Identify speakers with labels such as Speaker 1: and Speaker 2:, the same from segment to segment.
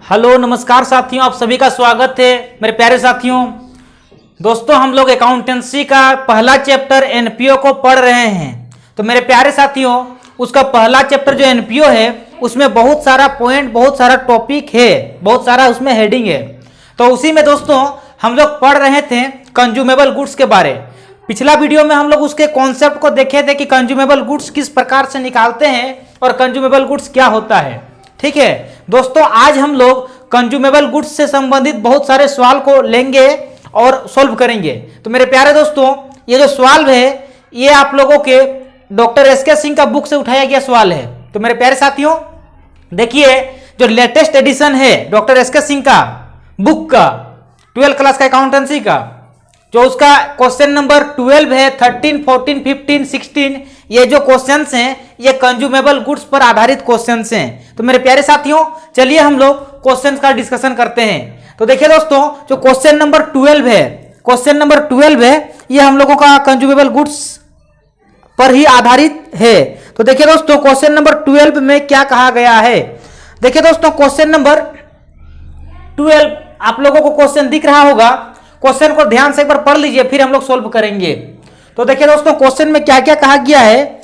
Speaker 1: Hello नमस्कार साथियों, आप सभी का स्वागत है मेरे प्यारे साथियों। दोस्तों, हम लोग अकाउंटेंसी का पहला चैप्टर एनपीओ को पढ़ रहे हैं। तो मेरे प्यारे साथियों, उसका पहला चैप्टर जो एनपीओ है उसमें बहुत सारा पॉइंट, बहुत सारा टॉपिक है, बहुत सारा उसमें हेडिंग है। तो उसी में दोस्तों हम लोग पढ़ रहे थे कंज्यूमेबल गुड्स के बारे। पिछला वीडियो में हम लोग उसके कॉन्सेप्ट को देखे थे कि कंज्यूमेबल गुड्स किस प्रकार से निकालते हैं और कंज्यूमेबल गुड्स क्या होता है। ठीक है दोस्तों, आज हम लोग कंज्यूमेबल गुड्स से संबंधित बहुत सारे सवाल को लेंगे और सॉल्व करेंगे। तो मेरे प्यारे दोस्तों, ये जो सवाल है ये आप लोगों के डॉक्टर एसके सिंह का बुक से उठाया गया सवाल है। तो मेरे प्यारे साथियों देखिए, जो लेटेस्ट एडिशन है डॉक्टर एसके सिंह का बुक का 12th क्लास का अकाउंटेंसी का, जो उसका क्वेश्चन नंबर 12 है, 13, 14, 15, 16, ये जो क्वेश्चंस हैं ये कंज्यूमेबल गुड्स पर आधारित क्वेश्चंस हैं। तो मेरे प्यारे साथियों चलिए हम लोग क्वेश्चंस का डिस्कशन करते हैं। तो देखिए दोस्तों, जो क्वेश्चन नंबर 12 है, क्वेश्चन नंबर 12 है, ये हम लोगों का कंज्यूमेबल गुड्स पर ही आधारित है। तो देखिए दोस्तों, क्वेश्चन नंबर 12 में क्या कहा गया है। देखिए दोस्तों, क्वेश्चन नंबर 12 आप लोगों को क्वेश्चन दिख रहा होगा। क्वेश्चन को ध्यान से एक बार पढ़ लीजिए, फिर हम लोग सोल्व करेंगे। तो देखिए दोस्तों, क्वेश्चन में क्या क्या कहा गया है।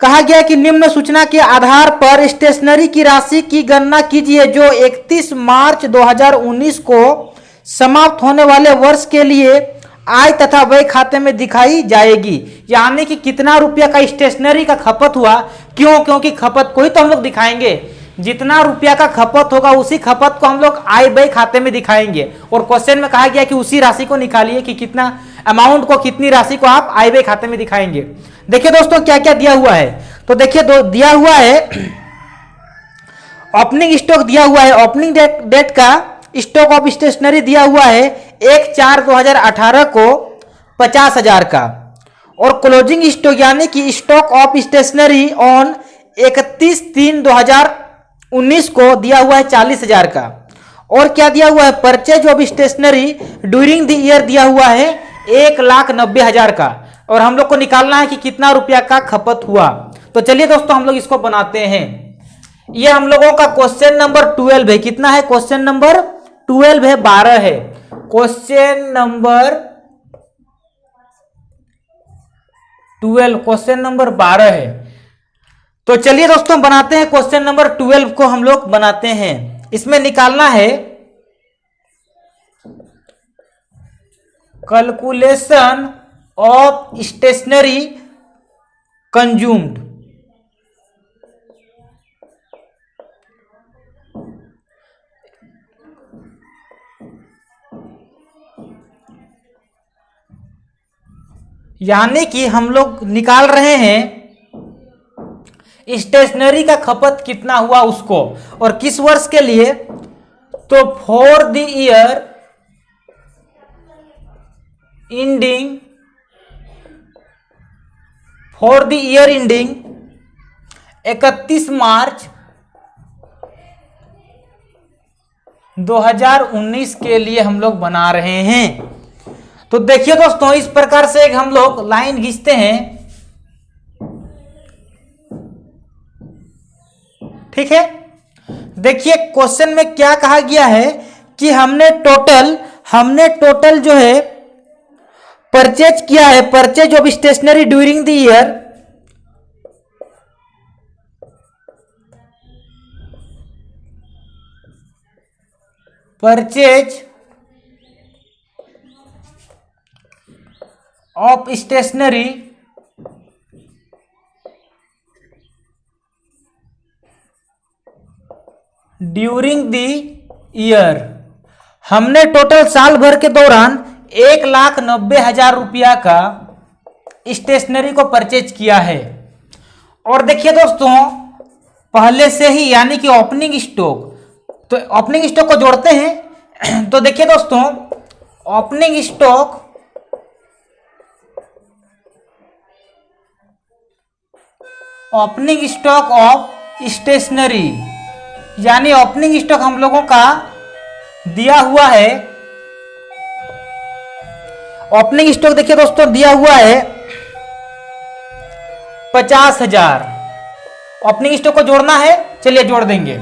Speaker 1: कहा गया है कि निम्न सूचना के आधार पर स्टेशनरी की राशि की गणना कीजिए जो 31 मार्च 2019 को समाप्त होने वाले वर्ष के लिए आय तथा व्यय खाते में दिखाई जाएगी। यानी कि कितना रुपया का स्टेशनरी का खपत हुआ। क्योंकि खपत को ही तो हम लोग दिखाएंगे। जितना रुपया का खपत होगा उसी खपत को हम लोग आय व्यय खाते में दिखाएंगे। और क्वेश्चन में कहा गया कि उसी राशि को निकालिए कि कितना अमाउंट को, कितनी राशि को आप आय व्यय खाते में दिखाएंगे। देखिए दोस्तों क्या क्या दिया हुआ है। तो देखिए दिया हुआ है ओपनिंग स्टॉक दिया हुआ है। ओपनिंग डेट का स्टॉक ऑफ स्टेशनरी दिया हुआ है 1/4/2018 को 50,000 का। और क्लोजिंग स्टॉक यानी कि स्टॉक ऑफ स्टेशनरी ऑन 31/3/2019 को दिया हुआ है 40,000 का। और क्या दिया हुआ है, purchase of stationery during the year दिया हुआ है 1,90,000 का। और हम लोग को निकालना है कि कितना रुपया का खपत हुआ। तो चलिए दोस्तों हम लोग इसको बनाते हैं। ये हम लोगों का क्वेश्चन नंबर 12 है। कितना है क्वेश्चन नंबर 12 है, 12 है। क्वेश्चन नंबर 12, क्वेश्चन नंबर 12 है। तो चलिए दोस्तों बनाते हैं क्वेश्चन नंबर 12 को हम लोग बनाते हैं। इसमें निकालना है कैलकुलेशन ऑफ स्टेशनरी कंज्यूम्ड। यानी कि हम लोग निकाल रहे हैं स्टेशनरी का खपत कितना हुआ उसको, और किस वर्ष के लिए। तो for the year ending, for the year ending 31 मार्च 2019 के लिए हम लोग बना रहे हैं। तो देखिए दोस्तों, इस प्रकार से एक हम लोग लाइन खींचते हैं। ठीक है, देखिए क्वेश्चन में क्या कहा गया है कि हमने टोटल जो है परचेज किया है, purchase of stationery during the year, purchase of stationery during the year. हमने टोटल साल भर के दौरान 1,90,000 रुपया का स्टेशनरी को परचेज किया है। और देखिए दोस्तों पहले से ही यानी कि ओपनिंग स्टॉक, तो ओपनिंग स्टॉक को जोड़ते हैं। तो देखिए दोस्तों, ओपनिंग स्टॉक ऑफ स्टेशनरी, यानी ओपनिंग स्टॉक हम लोगों का दिया हुआ है। ओपनिंग स्टॉक देखिए दोस्तों दिया हुआ है 50,000। ओपनिंग स्टॉक को जोड़ना है, चलिए जोड़ देंगे।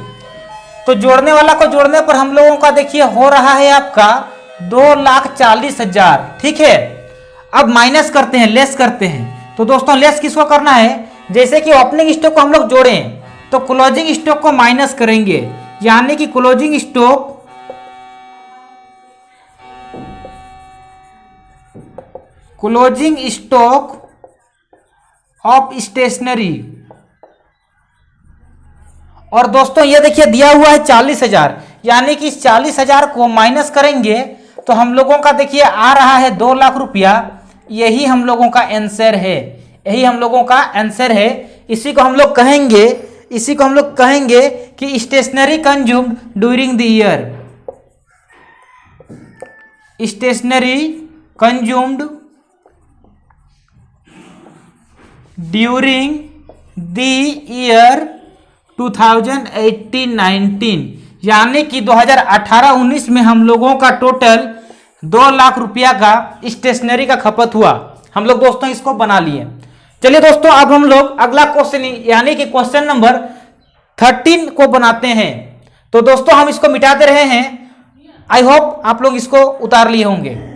Speaker 1: तो जोड़ने वाला को जोड़ने पर हम लोगों का देखिए हो रहा है आपका 2,40,000। ठीक है, अब माइनस करते हैं, लेस करते हैं। तो दोस्तों लेस किसको करना है, जैसे कि ओपनिंग स्टॉक को हम लोग जोड़ें तो क्लोजिंग स्टॉक को माइनस करेंगे, यानी कि क्लोजिंग स्टॉक ऑफ स्टेशनरी। और दोस्तों ये देखिए दिया हुआ है 40,000, यानी कि इस 40,000 को माइनस करेंगे तो हम लोगों का देखिए आ रहा है 2 लाख रुपया। यही हम लोगों का आंसर है, यही हम लोगों का आंसर है। इसी को हम लोग कहेंगे कि stationery consumed during the year, stationery consumed during the year 2018-19, यानी कि 2018-19 में हम लोगों का टोटल 2 लाख रुपया का स्टेशनरी का खपत हुआ। हम लोग दोस्तों इसको बना लिए। चलिए दोस्तों अब हम लोग अगला क्वेश्चन यानी कि क्वेश्चन नंबर 13 को बनाते हैं। तो दोस्तों हम इसको मिटाते रहे हैं, आई होप आप लोग इसको उतार लिए होंगे।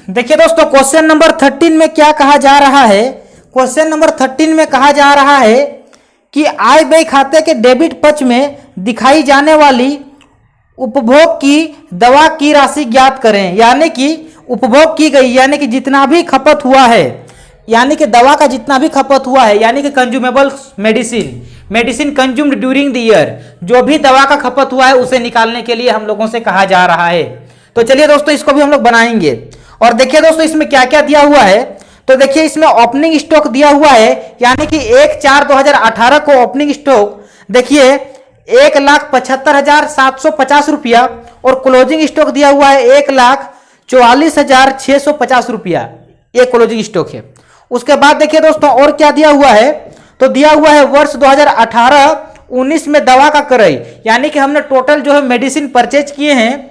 Speaker 1: देखिए दोस्तों क्वेश्चन नंबर 13 में क्या कहा जा रहा है। क्वेश्चन नंबर 13 में कहा जा रहा है कि आय व्यय खाते के डेबिट पक्ष में दिखाई जाने वाली उपभोग की दवा की राशि ज्ञात करें, यानी कि उपभोग की गई यानी कि जितना भी खपत हुआ है, यानी कि दवा का जितना भी खपत हुआ है, यानी कि consumable medicine consumed during the year, जो भी दवा का खपत हुआ है उसे निकालने के लिए हम लोगों से कहा जा रहा है। तो चलिए दोस्तों इसको भी हम लोग बनाएंगे। और देखिए दोस्तों इसमें क्या क्या दिया हुआ है। तो देखिए इसमें ओपनिंग स्टॉक दिया हुआ है, यानी कि 1/4/2018 को ओपनिंग स्टॉक देखिए 1,75,750 रुपया, और क्लोजिंग स्टॉक दिया हुआ है 1,44,650 रुपया, ये क्लोजिंग स्टॉक है। उसके बाद देखिए दोस्तों और क्या दिया हुआ है। तो दिया हुआ है वर्ष 2018-19 में दवा का क्रय, यानी कि हमने टोटल जो है मेडिसिन परचेज किए हैं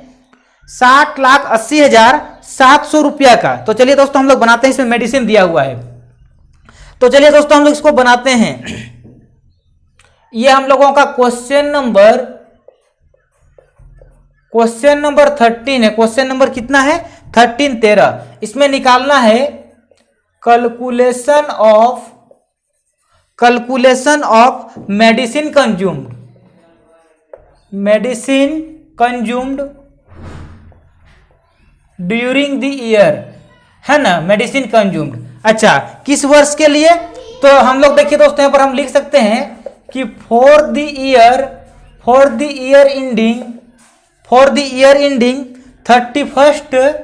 Speaker 1: 60,80,700 रुपया का। तो चलिए दोस्तों हम लोग बनाते हैं, इसमें मेडिसिन दिया हुआ है। तो चलिए दोस्तों हम लोग इसको बनाते हैं। ये हम लोगों का क्वेश्चन नंबर 13 है। क्वेश्चन नंबर कितना है 13। इसमें निकालना है calculation of medicine consumed during the year, है ना, मेडिसिन कंज्यूम्ड। अच्छा किस वर्ष के लिए, तो हम लोग देखिए दोस्तों यहाँ पर हम लिख सकते हैं कि फॉर द ईयर एंडिंग 31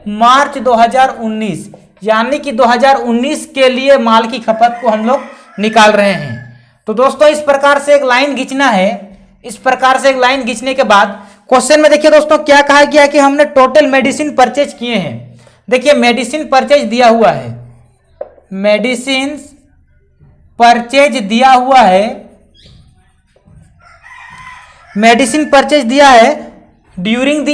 Speaker 1: मार्च 2019, यानी कि 2019 के लिए माल की खपत को हम लोग निकाल रहे हैं। तो दोस्तों इस प्रकार से एक लाइन खींचना है। इस प्रकार से एक लाइन खींचने के बाद क्वेश्चन में देखिए दोस्तों क्या कहा गया कि हमने टोटल मेडिसिन परचेज किए हैं। देखिए मेडिसिन परचेज दिया हुआ है, मेडिसिन परचेज दिया हुआ है, मेडिसिन परचेज दिया है ड्यूरिंग द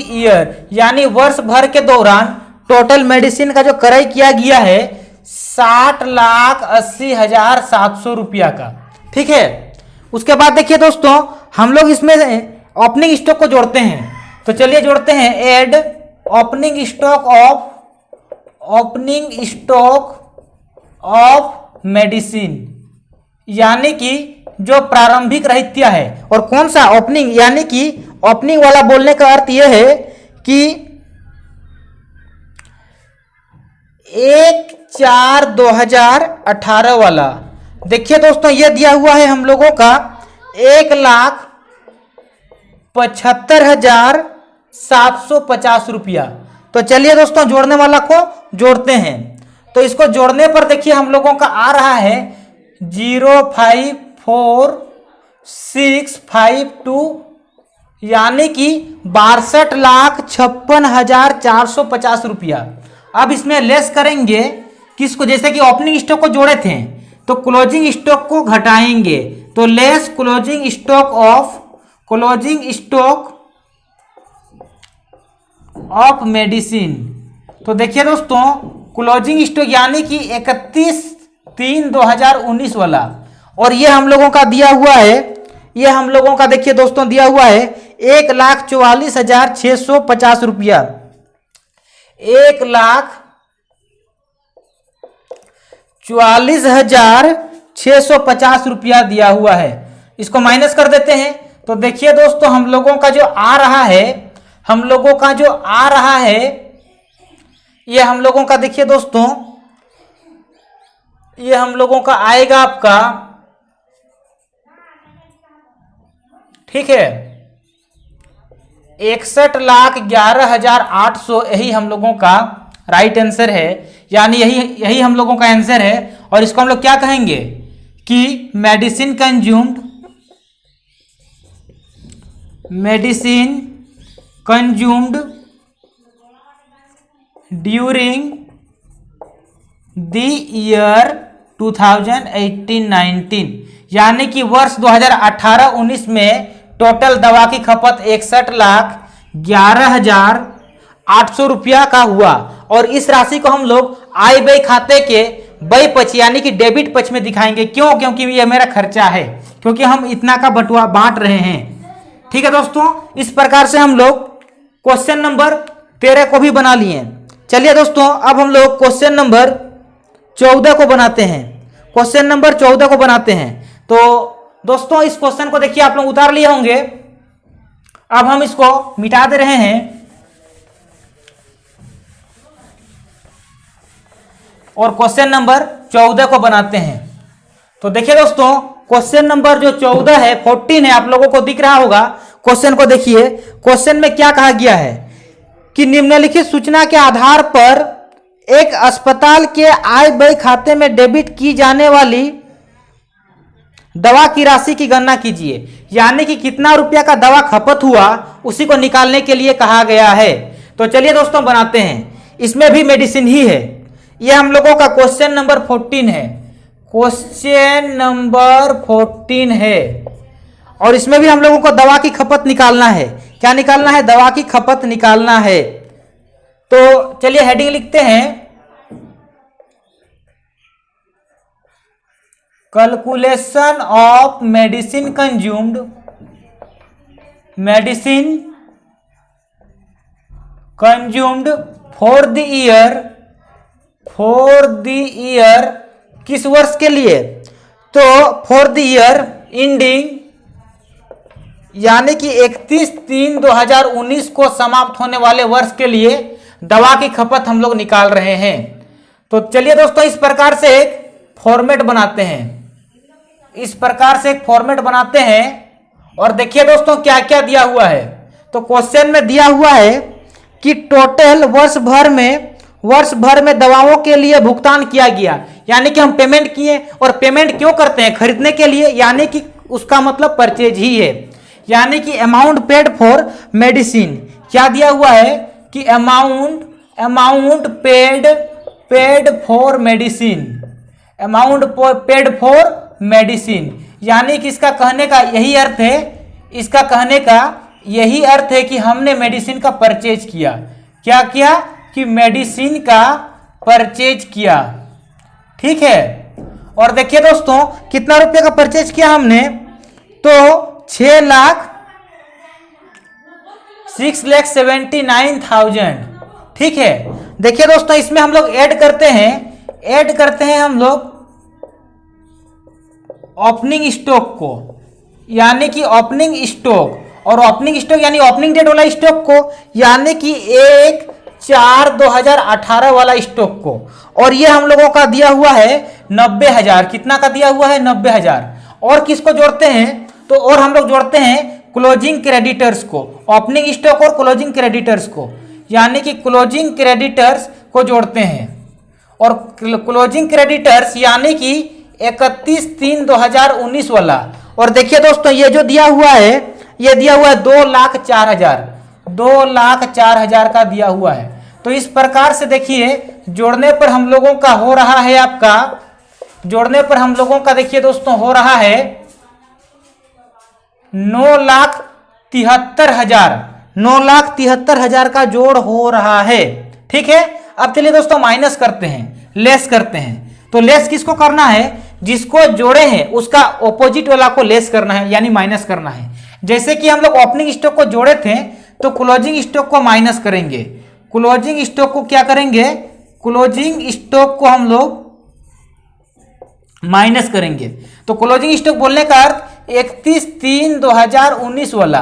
Speaker 1: ईयर, यानी वर्ष भर के दौरान टोटल मेडिसिन का जो क्रय किया गया है 60,80,700 रुपया का। ठीक है, उसके बाद देखिए दोस्तों हम लोग इसमें ओपनिंग स्टॉक को जोड़ते हैं। तो चलिए जोड़ते हैं, add opening stock of medicine, यानी कि जो प्रारंभिक रहत्या है। और कौन सा ओपनिंग, यानी कि ओपनिंग वाला बोलने का अर्थ यह है कि 1/4/2018 वाला। देखिए दोस्तों ये दिया हुआ है हम लोगों का 1,75,750 रुपया। तो चलिए दोस्तों जोड़ने वाला को जोड़ते हैं। तो इसको जोड़ने पर देखिए हम लोगों का आ रहा है 054,652, यानी कि 62,56,450 रुपया। अब इसमें लेस करेंगे किसको, जैसे कि ओपनिंग स्टॉक को जोड़े थे तो क्लोजिंग स्टॉक को घटाएंगे। तो less closing stock of medicine. तो देखिए दोस्तों क्लोजिंग स्टॉक यानी कि 31/3/2019 वाला, और ये हम लोगों का दिया हुआ है, ये हम लोगों का देखिए दोस्तों दिया हुआ है 1,44,650 रुपया, 1,44,650 रुपया दिया हुआ है। इसको माइनस कर देते हैं। तो देखिए दोस्तों हम लोगों का जो आ रहा है, हम लोगों का जो आ रहा है, ये हम लोगों का देखिए दोस्तों, ये हम लोगों का आएगा आपका, ठीक है, 61,11,800, यही हम लोगों का राइट आंसर है, यानी यही हम लोगों का आंसर है। और इसको हम लोग क्या कहेंगे कि medicine consumed during the year 2018-19, यानी कि वर्ष 2018-19 में टोटल दवा की खपत 61,11,800 रुपया का हुआ। और इस राशि को हम लोग आय व्यय खाते के व्यय पक्ष यानी कि डेबिट पक्ष में दिखाएंगे। क्यों? क्योंकि ये मेरा खर्चा है, क्योंकि हम इतना का बंटवा बांट रहे हैं। ठीक है दोस्तों, इस प्रकार से हम लोग क्वेश्चन नंबर 13 को भी बना लिए। चलिए दोस्तों अब हम लोग क्वेश्चन नंबर 14 को बनाते हैं। क्वेश्चन नंबर 14 को बनाते हैं। तो दोस्तों इस क्वेश्चन को देखिए आप लोग उतार लिए होंगे। अब हम इसको मिटा दे रहे हैं और क्वेश्चन नंबर 14 को बनाते हैं। तो देखिए दोस्तों क्वेश्चन नंबर जो 14 है, 14 है, आप लोगों को दिख रहा होगा। क्वेश्चन को देखिए, क्वेश्चन में क्या कहा गया है कि निम्नलिखित सूचना के आधार पर एक अस्पताल के आय व्यय खाते में डेबिट की जाने वाली दवा की राशि की गणना कीजिए। यानी कि कितना रुपया का दवा खपत हुआ उसी को निकालने के लिए कहा गया है। तो चलिए दोस्तों बनाते हैं। इसमें भी मेडिसिन ही है। यह हम लोगों का क्वेश्चन नंबर 14 है, क्वेश्चन नंबर 14 है। और इसमें भी हम लोगों को दवा की खपत निकालना है। क्या निकालना है? दवा की खपत निकालना है। तो चलिए हेडिंग लिखते हैं, calculation of medicine consumed for the year किस वर्ष के लिए? तो फॉर द ईयर एंडिंग यानी कि 31/3/2019 को समाप्त होने वाले वर्ष के लिए दवा की खपत हम लोग निकाल रहे हैं। तो चलिए दोस्तों इस प्रकार से एक फॉर्मेट बनाते हैं, इस प्रकार से एक फॉर्मेट बनाते हैं। और देखिए दोस्तों क्या क्या दिया हुआ है। तो क्वेश्चन में दिया हुआ है कि टोटल वर्ष भर में दवाओं के लिए भुगतान किया गया, यानी कि हम पेमेंट किए। और पेमेंट क्यों करते हैं? खरीदने के लिए, यानी कि उसका मतलब परचेज ही है। यानी कि अमाउंट पेड फॉर मेडिसिन, क्या दिया हुआ है कि amount paid for medicine, amount paid for medicine, यानी कि इसका कहने का यही अर्थ है, इसका कहने का यही अर्थ है कि हमने मेडिसिन का परचेज किया। क्या किया? कि मेडिसिन का परचेज किया। ठीक है। और देखिए दोस्तों कितना रुपये का परचेज किया हमने? तो 6,79,000। ठीक है। देखिए दोस्तों इसमें हम लोग ऐड करते हैं हम लोग ओपनिंग स्टॉक को, यानी कि ओपनिंग स्टॉक, और ओपनिंग स्टॉक यानी ओपनिंग डेट वाला स्टॉक को, यानी कि 1/4/2018 वाला स्टॉक को। और ये हम लोगों का दिया हुआ है 90,000। कितना का दिया हुआ है? 90,000। और किसको जोड़ते हैं? तो और हम लोग जोड़ते हैं क्लोजिंग क्रेडिटर्स को, ओपनिंग स्टॉक और क्लोजिंग क्रेडिटर्स को, यानी कि क्लोजिंग क्रेडिटर्स को जोड़ते हैं। और क्लोजिंग क्रेडिटर्स यानी कि 31/3/2019 वाला। और देखिए दोस्तों ये जो दिया हुआ है, ये दिया हुआ है 2,04,000 का दिया हुआ है। तो इस प्रकार से देखिए जोड़ने पर हम लोगों का हो रहा है, आपका जोड़ने पर हम लोगों का देखिए दोस्तों हो रहा है 9,73,000, 9,73,000 का जोड़ हो रहा है। ठीक है, अब चलिए दोस्तों माइनस करते हैं, लेस करते हैं। तो लेस किसको करना है? जिसको जोड़े हैं उसका ऑपोजिट वाला को लेस करना है, यानी माइनस करना है। जैसे कि हम लोग ओपनिंग स्टॉक को जोड़े थे तो क्लोजिंग स्टॉक को माइनस करेंगे। क्लोजिंग स्टॉक को क्या करेंगे? क्लोजिंग स्टॉक को हम लोग माइनस करेंगे। तो क्लोजिंग स्टॉक बोलने का अर्थ 31/3/2019 वाला।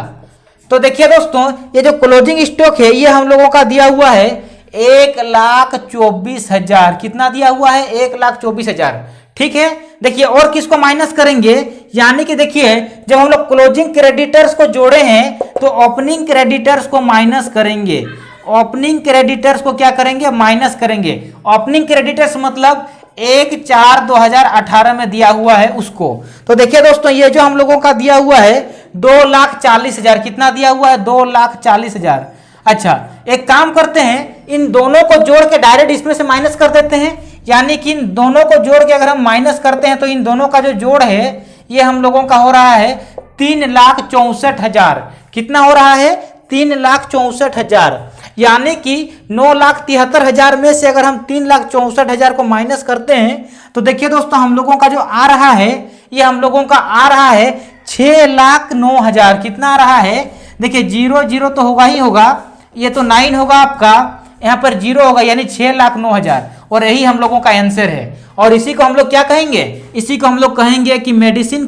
Speaker 1: तो देखिए दोस्तों, ये जो क्लोजिंग स्टॉक है ये हम लोगों का दिया हुआ है 1,24,000। कितना दिया हुआ है? 1,24,000। ठीक है, देखिए और किसको माइनस करेंगे? यानी कि देखिए जब हम लोग क्लोजिंग क्रेडिटर्स को जोड़े हैं तो ओपनिंग क्रेडिटर्स को माइनस करेंगे। ओपनिंग क्रेडिटर्स को क्या करेंगे? माइनस करेंगे। ओपनिंग क्रेडिटर्स मतलब 1/4/2018 में दिया हुआ है उसको। तो देखिए दोस्तों, ये जो हम लोगों का दिया हुआ है 2,40,000। कितना दिया हुआ है? 2,40,000। अच्छा, एक काम करते हैं, इन दोनों को जोड़ के डायरेक्ट इसमें से माइनस कर देते हैं। यानी कि इन दोनों को जोड़ के अगर हम माइनस करते हैं तो इन दोनों का जो जोड़ है ये हम लोगों का हो रहा है 3,64,000। कितना हो रहा है? 3,64,000। यानी कि 9,73,000 में से अगर हम 3,64,000 को माइनस करते हैं तो देखिए दोस्तों हम लोगों का जो आ रहा है ये हम लोगों का आ रहा है 6,09,000। कितना आ रहा है? देखिए 0 0 तो होगा ही होगा, ये तो 9 होगा आपका, यहाँ पर 0 होगा, यानी 6,09,000। और यही हम लोगों का आंसर है। और इसी को हम लोग क्या कहेंगे? इसी को हम लोग कहेंगे कि medicine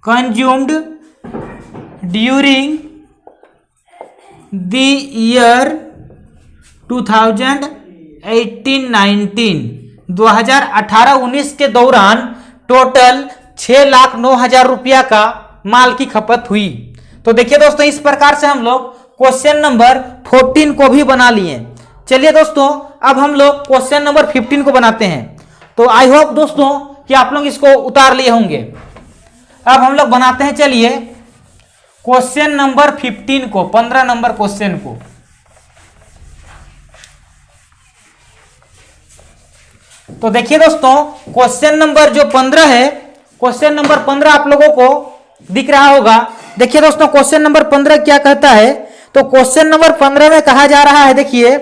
Speaker 1: consumed during the year 2018-19 2018-19 के दौरान टोटल 6,09,000 रुपया का माल की खपत हुई। तो देखिए दोस्तों, इस प्रकार से हम लोग क्वेश्चन नंबर 14 को भी बना लिए। चलिए दोस्तों, अब हम लोग क्वेश्चन नंबर 15 को बनाते हैं। तो आई होप दोस्तों कि आप लोग इसको उतार लिए होंगे। अब हम लोग बनाते हैं, चलिए क्वेश्चन नंबर 15 को, 15 नंबर क्वेश्चन को। तो देखिए दोस्तों, क्वेश्चन नंबर जो 15 है, क्वेश्चन नंबर 15 आप लोगों को दिख रहा होगा। देखिए दोस्तों, क्वेश्चन नंबर 15 क्या कहता है? तो क्वेश्चन नंबर 15 में कहा जा रहा है, देखिए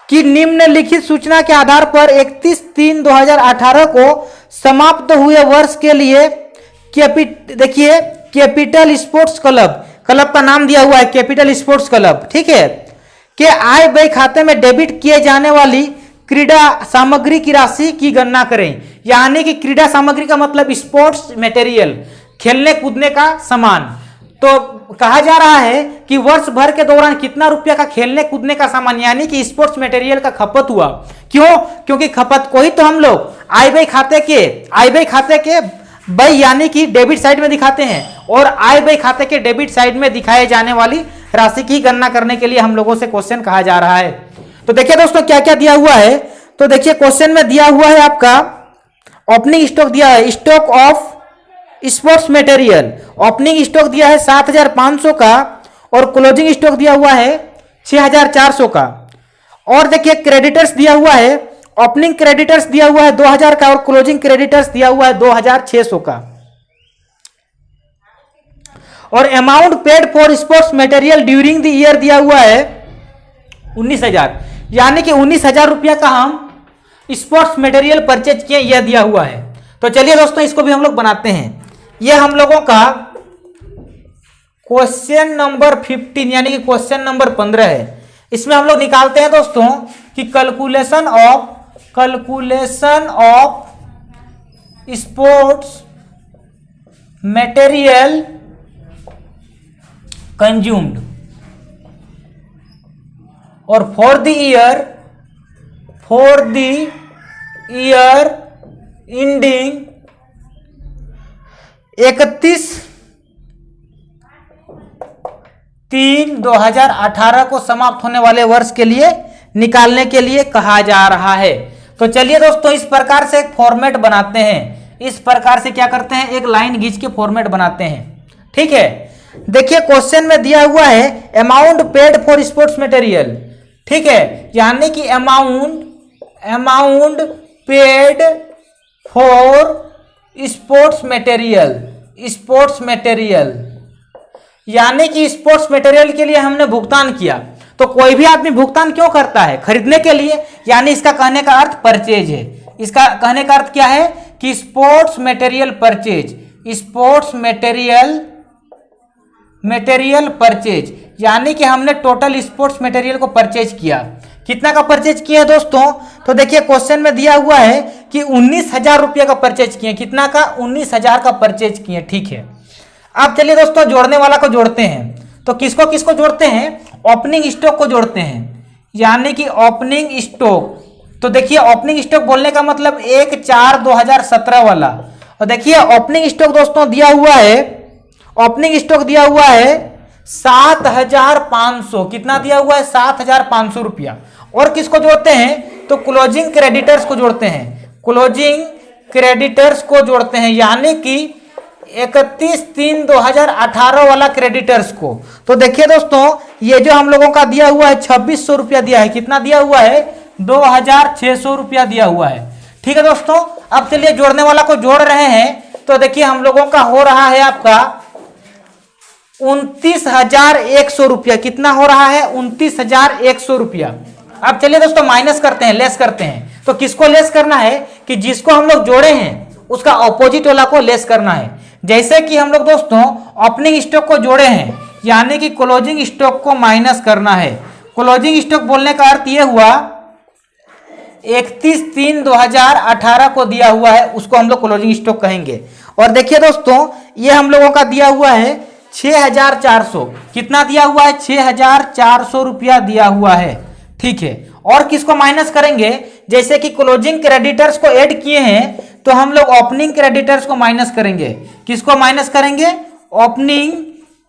Speaker 1: कि निम्नलिखित सूचना के आधार पर 31/3/2018 को समाप्त हुए वर्ष के लिए देखिए कैपिटल स्पोर्ट्स क्लब का नाम दिया हुआ है कैपिटल स्पोर्ट्स क्लब, ठीक है, के आय व्यय खाते में डेबिट किए जाने वाली क्रीड़ा सामग्री की राशि की गणना करें। यानी कि क्रीड़ा सामग्री का मतलब स्पोर्ट्स मटेरियल, खेलने कूदने का सामान। तो कहा जा रहा है कि वर्ष भर के दौरान कितना रुपया का खेलने कूदने का सामान यानी कि स्पोर्ट्स मटेरियल का खपत हुआ। क्यों? क्योंकि खपत को ही तो हम लोग आय व्यय खाते के व्यय यानी कि डेबिट साइड में दिखाते हैं, और आय व्यय खाते के डेबिट साइड में दिखाए जाने वाली राशि की गणना करने के लिए हम लोगों से क्वेश्चन कहा जा रहा है। तो देखिए दोस्तों क्या क्या दिया हुआ है। तो देखिए क्वेश्चन में दिया हुआ है आपका ओपनिंग स्टॉक दिया है, stock of sports material opening stock दिया है 7,500 का, और क्लोजिंग स्टॉक दिया हुआ है 6,400 का। और देखिए क्रेडिटर्स दिया हुआ है, ओपनिंग क्रेडिटर्स दिया हुआ है 2,000 का, और क्लोजिंग क्रेडिटर्स दिया हुआ है 2,600 का। और amount paid for sports material during the year दिया हुआ है 19,000, यानी कि 19,000 रुपया का हम स्पोर्ट्स मटेरियल परचेज किए, यह दिया हुआ है। तो चलिए दोस्तों इसको भी हम लोग बनाते हैं। यह हम लोगों का क्वेश्चन नंबर 15 यानी कि क्वेश्चन नंबर 15 है। इसमें हम लोग निकालते हैं दोस्तों कि calculation of sports material consumed और फॉर द ईयर इंडिंग 31/3/2018 को समाप्त होने वाले वर्ष के लिए निकालने के लिए कहा जा रहा है। तो चलिए दोस्तों इस प्रकार से एक फॉर्मेट बनाते हैं। इस प्रकार से क्या करते हैं, एक लाइन खींच के फॉर्मेट बनाते हैं। ठीक है, देखिए क्वेश्चन में दिया हुआ है amount paid for sports material, ठीक है, यानी कि amount paid for sports material यानी कि स्पोर्ट्स मटेरियल के लिए हमने भुगतान किया। तो कोई भी आदमी भुगतान क्यों करता है? खरीदने के लिए। यानी इसका कहने का अर्थ परचेज है। इसका कहने का अर्थ क्या है कि sports material purchase, sports material purchase, यानी कि हमने टोटल स्पोर्ट्स मटेरियल को परचेज किया। कितना का परचेज किया है दोस्तों? तो देखिए क्वेश्चन में दिया हुआ है कि 19,000 रुपये का परचेज किए। कितना का? 19,000 का परचेज किए। ठीक है, अब चलिए दोस्तों जोड़ने वाला को जोड़ते हैं। तो किसको किसको जोड़ते हैं? ओपनिंग स्टॉक को जोड़ते हैं, यानी कि ओपनिंग स्टॉक। तो देखिए ओपनिंग स्टॉक बोलने का मतलब 1/4/2017 वाला। और देखिए ओपनिंग स्टॉक दोस्तों दिया हुआ है, ओपनिंग स्टॉक दिया हुआ है 7,500। कितना दिया हुआ है? 7,500 रुपया। और किसको जोड़ते हैं? तो क्लोजिंग क्रेडिटर्स को जोड़ते हैं, क्लोजिंग क्रेडिटर्स को जोड़ते हैं, यानी कि 31/3/2018 वाला क्रेडिटर्स को। तो देखिए दोस्तों ये जो हम लोगों का दिया हुआ है 2,600 रुपया दिया है। कितना दिया हुआ है? 2,600 रुपया दिया हुआ है। ठीक है दोस्तों, अब चलिए जोड़ने वाला को जोड़ रहे हैं। तो देखिए हम लोगों का हो रहा है आपका 29,100 रुपया। कितना हो रहा है? 29,100 रुपया। अब चलिए दोस्तों माइनस करते हैं, लेस करते हैं। तो किसको लेस करना है? कि जिसको हम लोग जोड़े हैं उसका ऑपोजिट वाला को लेस करना है। जैसे कि हम लोग दोस्तों ओपनिंग स्टॉक को जोड़े हैं, यानी कि क्लोजिंग स्टॉक को माइनस करना है। क्लोजिंग स्टॉक बोलने का अर्थ यह हुआ 31/3/2018 को दिया हुआ है, उसको हम लोग क्लोजिंग स्टॉक कहेंगे। और देखिए दोस्तों ये हम लोगों का दिया हुआ है 6,400। कितना दिया हुआ है? 6,400 रुपया दिया हुआ है। ठीक है, और किसको माइनस करेंगे? जैसे कि क्लोजिंग क्रेडिटर्स को ऐड किए हैं तो हम लोग ओपनिंग क्रेडिटर्स को माइनस करेंगे। किसको माइनस करेंगे? ओपनिंग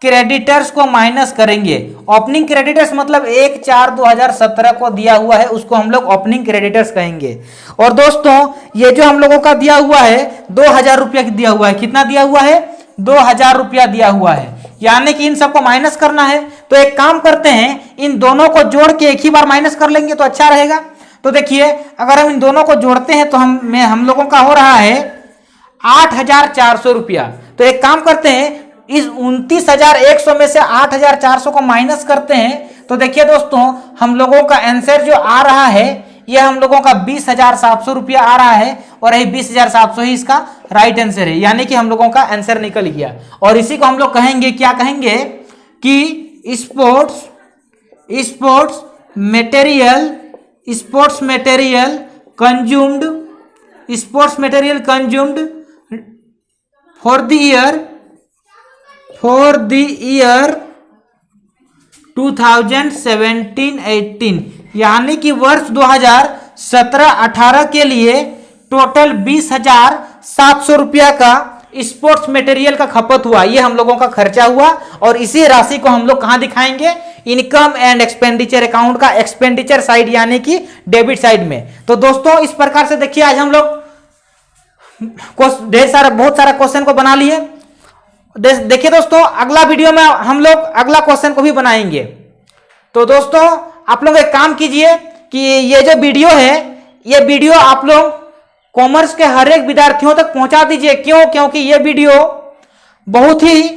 Speaker 1: क्रेडिटर्स को माइनस करेंगे। ओपनिंग क्रेडिटर्स मतलब 1/4/2017 को दिया हुआ है, उसको हम लोग ओपनिंग क्रेडिटर्स कहेंगे। और दोस्तों ये जो हम लोगों का दिया हुआ है 2,000 रुपया दिया हुआ है। कितना दिया हुआ है? 2,000 रुपया दिया हुआ है, यानी कि इन सबको माइनस करना है। तो एक काम करते हैं, इन दोनों को जोड़ के एक ही बार माइनस कर लेंगे तो अच्छा रहेगा। तो देखिए अगर हम इन दोनों को जोड़ते हैं तो हम लोगों का हो रहा है 8,400 रुपया। तो एक काम करते हैं, इस 29,100 में से 8,400 को माइनस करते हैं। तो देखिए दोस्तों हम लोगों का आंसर जो आ रहा है यह हम लोगों का 20,700 रुपया आ रहा है। और यही 20,700 ही इसका राइट आंसर है, यानी कि हम लोगों का आंसर निकल गया। और इसी को हम लोग कहेंगे, क्या कहेंगे? कि sports material consumed for the year 2017-18, यानी कि वर्ष 2017-18 के लिए टोटल 20,700 रुपया का स्पोर्ट्स मटेरियल का खपत हुआ। ये हम लोगों का खर्चा हुआ। और इसी राशि को हम लोग कहां दिखाएंगे? इनकम एंड एक्सपेंडिचर अकाउंट का एक्सपेंडिचर साइड, यानी कि डेबिट साइड में। तो दोस्तों इस प्रकार से देखिए आज हम लोग बहुत सारा क्वेश्चन को बना लिए। देखिए दोस्तों अगला वीडियो में हम लोग अगला क्वेश्चन को भी बनाएंगे। तो दोस्तों आप लोग एक काम कीजिए कि ये जो वीडियो है, ये वीडियो आप लोग कॉमर्स के हर एक विद्यार्थियों तक पहुंचा दीजिए। क्यों? क्योंकि ये वीडियो बहुत ही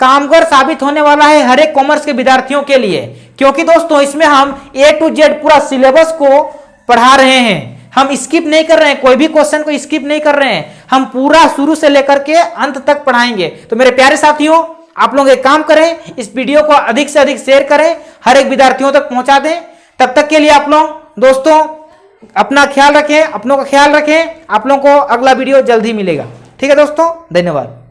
Speaker 1: कामगर साबित होने वाला है हर एक कॉमर्स के विद्यार्थियों के लिए। क्योंकि दोस्तों इसमें हम A to Z पूरा सिलेबस को पढ़ा रहे हैं, हम स्किप नहीं कर रहे हैं, कोई भी क्वेश्चन को स्किप नहीं कर रहे हैं, हम पूरा शुरू से लेकर के अंत तक पढ़ाएंगे। तो मेरे प्यारे साथियों आप लोग एक काम करें, इस वीडियो को अधिक से अधिक शेयर करें, हर एक विद्यार्थियों तक पहुंचा दें। तब तक के लिए आप लोग दोस्तों अपना ख्याल रखें, अपनों का ख्याल रखें। आप लोगों को अगला वीडियो जल्द ही मिलेगा। ठीक है दोस्तों, धन्यवाद।